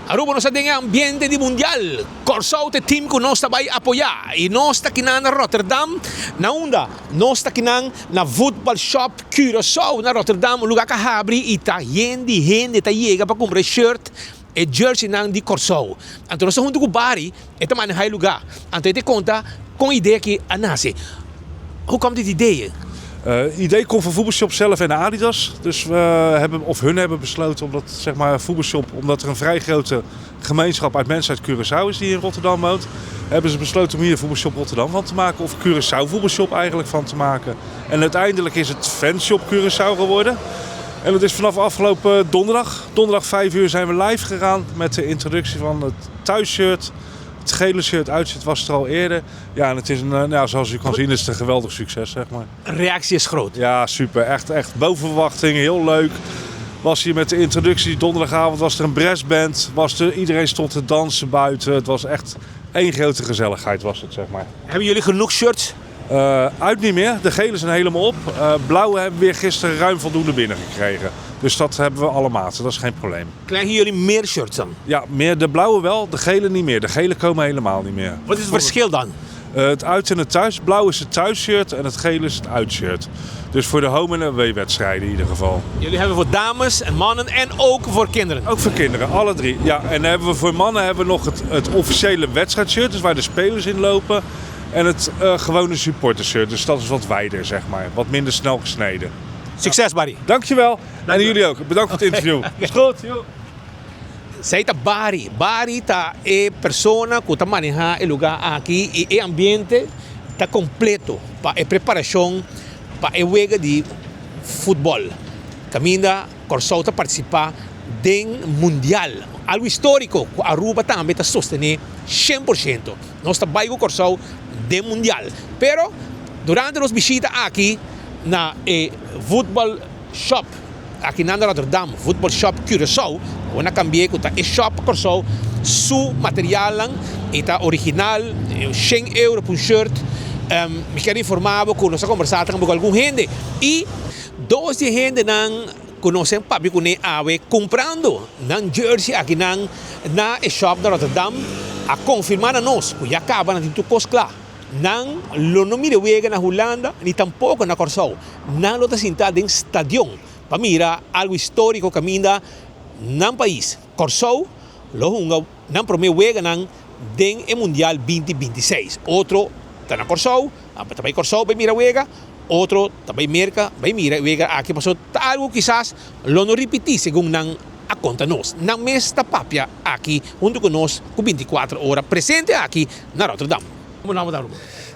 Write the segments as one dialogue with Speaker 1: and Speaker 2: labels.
Speaker 1: Aruba nos ating ambiente di mundial. Corso te team ko nos tabay apoya. E nos takinan na Rotterdam. Naunda, nos takinan na football shop Curaçao na Rotterdam. Lugar ka habri ita gente ta yega pa comprar shirt e jersey nang di Corso. Então nós junto com o Bari, é também no lugar. Então te conta com a ideia que a nasce. Hoe kwam dit idee?
Speaker 2: Het idee komt van Voetbalshop zelf en Adidas. Dus hun hebben besloten omdat, zeg maar, Voetbalshop, omdat er een vrij grote gemeenschap uit mensen uit Curaçao is die in Rotterdam woont, hebben ze besloten om hier Voetbalshop Rotterdam van te maken. Of Curaçao Voetbalshop eigenlijk van te maken. En uiteindelijk is het Fanshop Curaçao geworden. En dat is vanaf afgelopen donderdag 5 uur zijn we live gegaan met de introductie van het thuisshirt. Het gele shirt, uitshirt was het er al eerder. Ja, en het is zoals u kan zien is het een geweldig succes, zeg maar.
Speaker 1: De reactie is groot.
Speaker 2: Ja, super. Echt boven verwachting. Heel leuk. Was hier met de introductie donderdagavond, was er een brassband. Iedereen stond te dansen buiten. Het was echt één grote gezelligheid, was het, zeg maar.
Speaker 1: Hebben jullie genoeg shirts?
Speaker 2: Uit niet meer. De gele zijn helemaal op. Blauwe hebben we weer gisteren ruim voldoende binnengekregen. Dus dat hebben we alle maten, dat is geen probleem.
Speaker 1: Krijgen jullie meer shirts dan?
Speaker 2: Ja, meer. De blauwe wel, de gele niet meer. De gele komen helemaal niet meer.
Speaker 1: Wat is het verschil dan?
Speaker 2: Het uit- en het thuis. Blauw is het thuisshirt en het gele is het uitshirt. Dus voor de home- en away-wedstrijden in ieder geval.
Speaker 1: Jullie hebben voor dames en mannen en ook voor kinderen?
Speaker 2: Ook voor kinderen, alle drie. Ja, en dan hebben we voor mannen hebben we nog het officiële wedstrijdshirt, dus waar de spelers in lopen. En het gewone supportershirt, dus dat is wat wijder, zeg maar. Wat minder snel gesneden.
Speaker 1: Succes, Barry.
Speaker 2: Dankjewel. En jullie ook. Bedankt voor het interview. Is goed.
Speaker 1: Sa ita Bari. Bari ta e persona que ta maneja el lugar aqui e e ambiente ta completo pa e preparação pa e juega de futebol. Caminda Corso ta participar den mundial. Algo histórico. Aruba também ta sostener 100%. Nós ta vai com Corso den mundial. Pero durante nos visita aqui na football shop aqui na Rotterdam, football shop Curaçao, una cambié que é shop Corso, su material lang, ita original, 100 euro por shirt. Me quero informar que nós conversamos com algum gente e dois de gente não conhecem papi que nem ave comprando nan jersey aqui na shop de Rotterdam a confirmar a nós que já acaba na tinto coscla. Não lo mire wega na Holanda ni tampouco na Corso. Não lo está em stadion. Para mira algo histórico caminda num país. Corso lo hunga não promete wega nan den e mundial 2026. Outro tá na Corso, também Corso vai mira wega. Outro também merca vai mira wega aqui passou algo quizás lo no repetir segundo nan a conta nós. Não mes ta papia aqui junto com nós com 24 horas presente aqui na Rotterdam. Como nome da Aruba?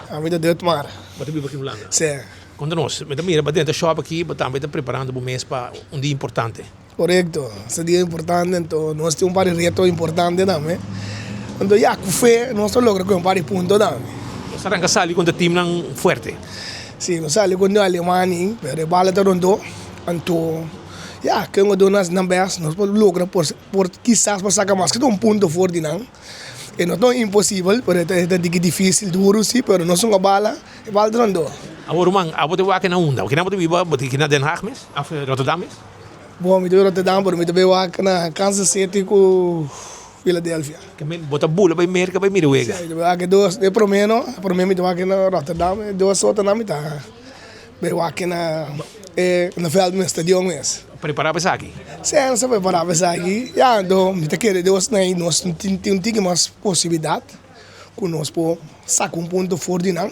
Speaker 3: A vida de Otmar.
Speaker 1: Você vive aqui em Holanda?
Speaker 3: Sim.
Speaker 1: Conta-nos, mira, dentro da shop aqui, também está preparando o mês para dia importante.
Speaker 3: Correcto. Esse dia é importante, então nós temos um par de retos importantes também. Então, já que foi, nós logramos um par de pontos também.
Speaker 1: Você arranca sali com o time não forte?
Speaker 3: Sim, nós saímos com a Alemanha, mas a bala está rondou. Então, já, que nós damos nas numbers, nós logramos, por quizás, para sacar mais que um ponto forte, não. E não é impossível, porque é difícil, duro, sim, mas nós somos a bala está rondou.
Speaker 1: Agora, man, a bote waken na onda. Kina bote viva, bote kina Den Haag mes? Of Rotterdam mes?
Speaker 3: Bom, eu Rotterdam, mas eu vejo na Kansas City com Philadelphia.
Speaker 1: Kami bote bula by Amerika by Midwega.
Speaker 3: Eu vejo duas, eu prometo na Rotterdam, duas outras na metade. Eu vejo na veld met stadion mes.
Speaker 1: Preparar para aqui?
Speaker 3: Sim, nós preparamos aqui. Já, então, eu quero nós temos mais possibilidade, que nós podemos sacar ponto forte não.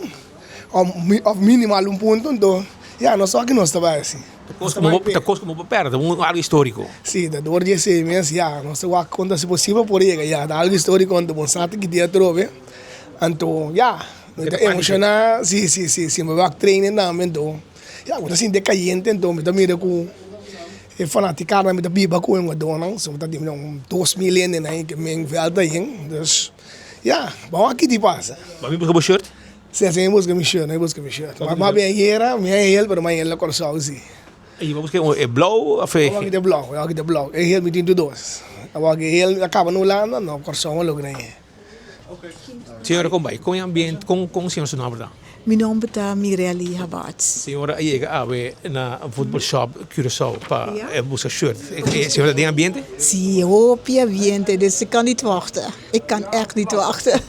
Speaker 3: Of minimal ponto, então, já, nós só que nós trabalhamos assim.
Speaker 1: Tá como perto, algo histórico.
Speaker 3: Sim, da dor de 6 meses, já, nós vamos contar se possível por aí, já, algo histórico, quando bom sabe que dia trove. Então, já, emocionar, sim, me vai treinar também, então, já, quando assim decadente, então, me mira com fanaticada, me biba com uma dona, so me temos 2 miljoen né, que me velda aí, então, já, vamos aqui de passa.
Speaker 1: Vai vir buscar o shirt?
Speaker 3: Sim, busca mi shirt. Mas bem era, pero mas ele Corso sim.
Speaker 1: E vamos buscar blauw of
Speaker 3: Eu aqui de blauw. Ele me tem dois. Eu aqui ele acaba no Holanda, não Corso logo nem.
Speaker 1: Senhora, como vai? Com o ambiente, com o senhor seu nome, tá?
Speaker 4: Meu nome é Mireli Habats.
Speaker 1: Senhora, chega a ver na football shop Curaçao para
Speaker 4: Ja.
Speaker 1: buscar shirt. Senhora, tem ambiente?
Speaker 4: Zie, hoop je ambiente, dus ik kan niet wachten. Ik kan echt niet wachten.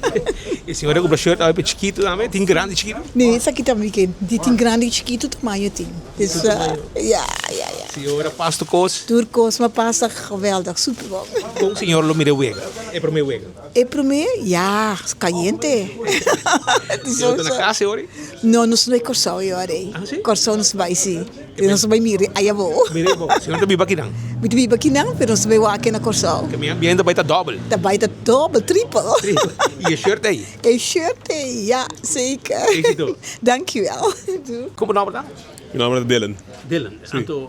Speaker 1: E senhora, compra shirt aí para chiquito também? Tem grande chiquito?
Speaker 4: Nee, isso aqui também que dit in grande chiquito tamanho tem. Dus ja.
Speaker 1: Senhora, pasta cos.
Speaker 4: Turcos, maar pasta geweldig, super bom.
Speaker 1: Com o senhor lo mire wega. É para mim wega.
Speaker 4: E para mim, ja, caliente.
Speaker 1: Senhora, tá na casa, senhora?
Speaker 4: Não, não sou Corsão, eu arei.
Speaker 1: Ah, sim?
Speaker 4: Corsão não se vai sim. Não se vai mir, aí eu vou.
Speaker 1: Mire, bom. Senhora, tá bem aqui não.
Speaker 4: Muito bem aqui não, mas não se vai aqui na Corsão.
Speaker 1: Que meu ambiente vai estar double.
Speaker 4: Daarbij dat dubbel, triple.
Speaker 1: E a shirt aí?
Speaker 4: E shirt, ja, zeker.
Speaker 1: Éxito.
Speaker 4: Dankjewel. Doei.
Speaker 1: Como o nome tá?
Speaker 5: Meu nome é Dylan.
Speaker 1: Dylan. Então,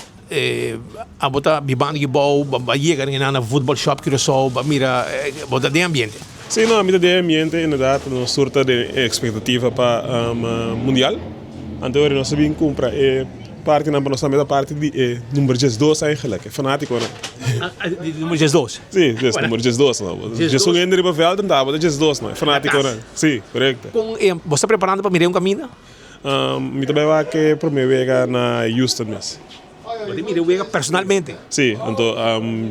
Speaker 1: a botar bibando que bom, vai chegar na football shop Curaçao, para mira, botar de ambiente.
Speaker 5: Sim, não, a medida de ambiente, inderdaad, uma surta de expectativa para mundial. Então, nós sabemos comprar parte na nossa meta parte de número 12 eigenlijk, fanático, né?
Speaker 1: Número 12.
Speaker 5: Sim, número 12, não. Jesus ainda riba veld, então, mas 12, não. Fanático, né? Sim, correto.
Speaker 1: Com, você está preparando para mirar um caminho?
Speaker 5: Me também vai que para mim vega na Houston, mas.
Speaker 1: Você mira wega personalmente.
Speaker 5: Sim, então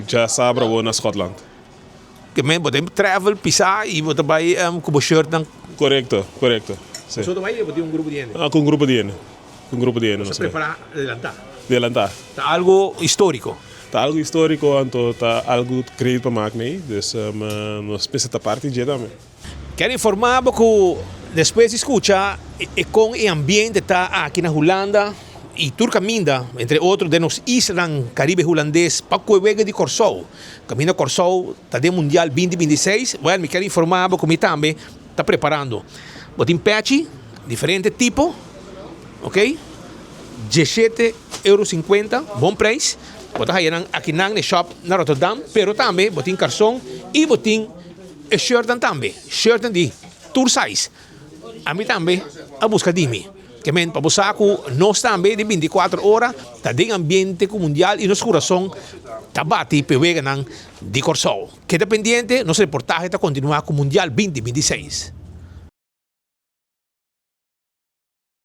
Speaker 5: já sabe vou na Scotland.
Speaker 1: Que men podemos travel, pisar e você vai com o shirt dan.
Speaker 5: Correto. Sim.
Speaker 1: Você vai botar um grupo de gente.
Speaker 5: Com um grupo de gente. Com um grupo de gente, não
Speaker 1: Você
Speaker 5: sei.
Speaker 1: prepara adelantar.
Speaker 5: Adelantar.
Speaker 1: Tá algo histórico.
Speaker 5: Tá algo histórico, então tá algo crédito para máquina aí, dus nós pensamos a parte de também.
Speaker 1: Quero informar que depois de escutar com o ambiente tá aqui na Holanda e Turcaminda, entre outros de nos islas Caribe holandês, para o Wega de Curaçao. Caminho Curaçao tá de Mundial 2026. Well, me quero informar que me também tá preparando. Botem patch, diferente tipo, ok? 17,50 €, bom preço. Botar aqui na shop na Rotterdam, pero também botem calção e botem shirt também. Shirt de tour size. A mim também a busca de mim. Que men para buscar nós também de 24 horas tá de ambiente mundial e nosso coração tá bate pega de Curaçao. Queda pendiente, nosso reportagem tá continuar com o Mundial 2026.